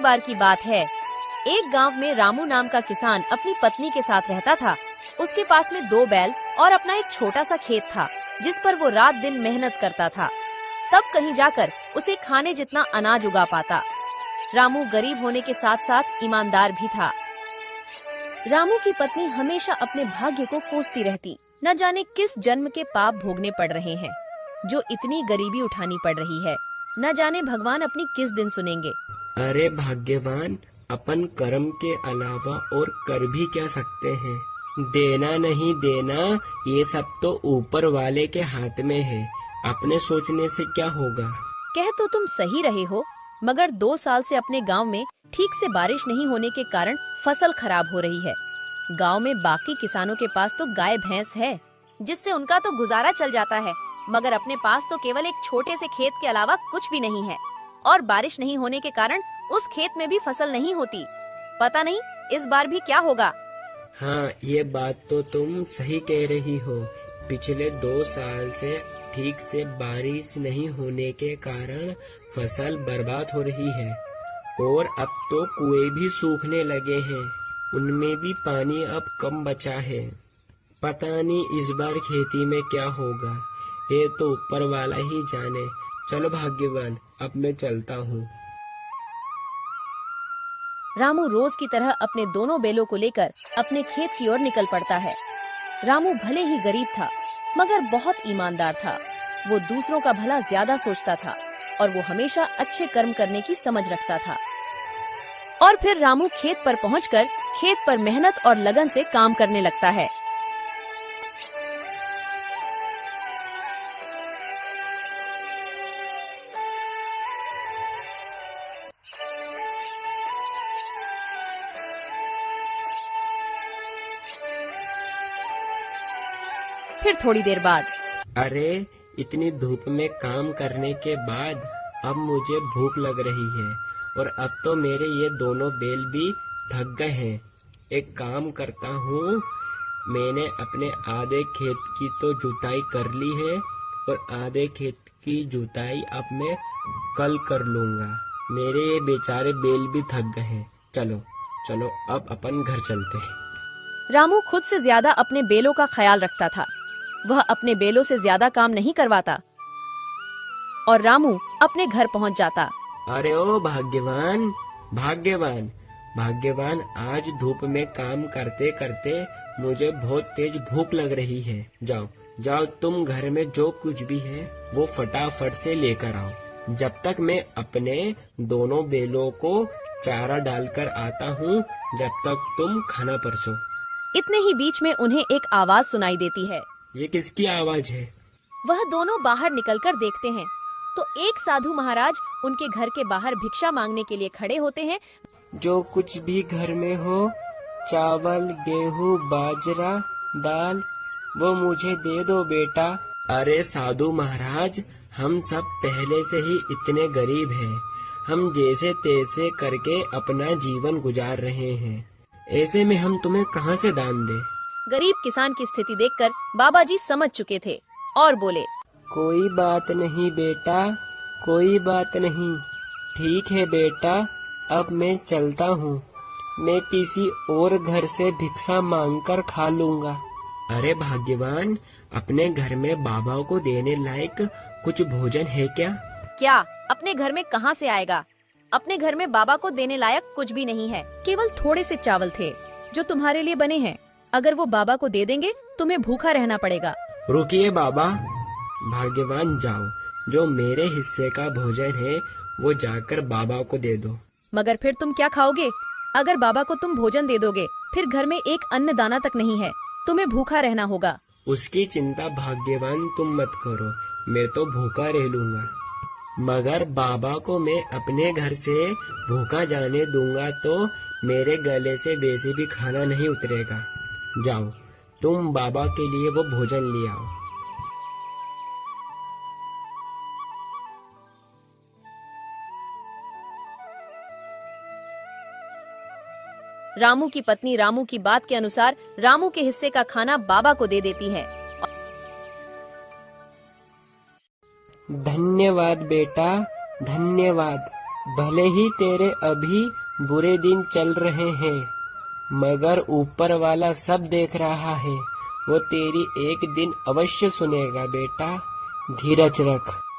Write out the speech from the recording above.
एक बार की बात है, एक गांव में रामू नाम का किसान अपनी पत्नी के साथ रहता था। उसके पास में 2 बैल और अपना एक छोटा सा खेत था, जिस पर वो रात दिन मेहनत करता था, तब कहीं जाकर उसे खाने जितना अनाज उगा पाता। रामू गरीब होने के साथ साथ ईमानदार भी था। रामू की पत्नी हमेशा अपने भाग्य को कोसती रहती। न जाने किस जन्म के पाप भोगने पड़ रहे हैं, जो इतनी गरीबी उठानी पड़ रही है। न जाने भगवान अपनी किस दिन सुनेंगे। अरे भाग्यवान, अपन कर्म के अलावा और कर भी क्या सकते हैं। देना नहीं देना ये सब तो ऊपर वाले के हाथ में है, अपने सोचने से क्या होगा। कह तो तुम सही रहे हो, मगर 2 साल से अपने गांव में ठीक से बारिश नहीं होने के कारण फसल खराब हो रही है। गांव में बाकी किसानों के पास तो गाय भैंस है, जिससे उनका तो गुजारा चल जाता है, मगर अपने पास तो केवल एक छोटे से खेत के अलावा कुछ भी नहीं है। और बारिश नहीं होने के कारण उस खेत में भी फसल नहीं होती। पता नहीं इस बार भी क्या होगा। हाँ, ये बात तो तुम सही कह रही हो। पिछले 2 साल से ठीक से बारिश नहीं होने के कारण फसल बर्बाद हो रही है, और अब तो कुएं भी सूखने लगे हैं, उनमें भी पानी अब कम बचा है। पता नहीं इस बार खेती में क्या होगा, ये तो ऊपर वाला ही जाने। चलो भाग्यवान, अब मैं चलता हूँ। रामू रोज की तरह अपने दोनों बैलों को लेकर अपने खेत की ओर निकल पड़ता है। रामू भले ही गरीब था, मगर बहुत ईमानदार था। वो दूसरों का भला ज्यादा सोचता था और वो हमेशा अच्छे कर्म करने की समझ रखता था। और फिर रामू खेत पर पहुंचकर खेत पर मेहनत और लगन से काम करने लगता है। फिर थोड़ी देर बाद, अरे इतनी धूप में काम करने के बाद अब मुझे भूख लग रही है, और अब तो मेरे ये दोनों बैल भी थक गए हैं। एक काम करता हूँ, मैंने अपने आधे खेत की तो जुताई कर ली है, और आधे खेत की जुताई अब मैं कल कर लूँगा। मेरे ये बेचारे बैल भी थक गए हैं। चलो चलो, अब अपन घर चलते हैं। रामू खुद से ज्यादा अपने बैलों का ख्याल रखता था। वह अपने बैलों से ज्यादा काम नहीं करवाता और रामू अपने घर पहुंच जाता। अरे ओ भाग्यवान, भाग्यवान, भाग्यवान, आज धूप में काम करते करते मुझे बहुत तेज भूख लग रही है। जाओ जाओ, तुम घर में जो कुछ भी है वो फटाफट से लेकर आओ। जब तक मैं अपने दोनों बैलों को चारा डालकर आता हूँ, जब तक तुम खाना परसो। इतने ही बीच में उन्हें एक आवाज सुनाई देती है। ये किसकी आवाज है? वह दोनों बाहर निकलकर देखते हैं तो एक साधु महाराज उनके घर के बाहर भिक्षा मांगने के लिए खड़े होते हैं। जो कुछ भी घर में हो, चावल, गेहूं, बाजरा, दाल, वो मुझे दे दो बेटा। अरे साधु महाराज, हम सब पहले से ही इतने गरीब हैं, हम जैसे तैसे करके अपना जीवन गुजार रहे हैं, ऐसे में हम तुम्हें कहाँ से दान दें? गरीब किसान की स्थिति देखकर बाबा जी समझ चुके थे और बोले, कोई बात नहीं बेटा, कोई बात नहीं। ठीक है बेटा, अब मैं चलता हूँ। मैं किसी और घर से भिक्षा मांगकर खा लूँगा। अरे भाग्यवान, अपने घर में बाबा को देने लायक कुछ भोजन है क्या? क्या अपने घर में कहाँ से आएगा? अपने घर में बाबा को देने लायक कुछ भी नहीं है। केवल थोड़े से चावल थे जो तुम्हारे लिए बने हैं। अगर वो बाबा को दे देंगे, तुम्हें भूखा रहना पड़ेगा। रुकिए बाबा, भाग्यवान जाओ, जो मेरे हिस्से का भोजन है वो जाकर बाबा को दे दो। मगर फिर तुम क्या खाओगे? अगर बाबा को तुम भोजन दे दोगे, फिर घर में एक अन्न दाना तक नहीं है, तुम्हें भूखा रहना होगा। उसकी चिंता भाग्यवान तुम मत करो, मैं तो भूखा रह लूँगा। मगर बाबा को मैं अपने घर से भूखा जाने दूंगा तो मेरे गले से वैसे भी खाना नहीं उतरेगा। जाओ, तुम बाबा के लिए वो भोजन ले आओ। रामू की पत्नी रामू की बात के अनुसार रामू के हिस्से का खाना बाबा को दे देती है। धन्यवाद बेटा, धन्यवाद। भले ही तेरे अभी बुरे दिन चल रहे हैं, मगर ऊपर वाला सब देख रहा है। वो तेरी एक दिन अवश्य सुनेगा बेटा, धीरज रख।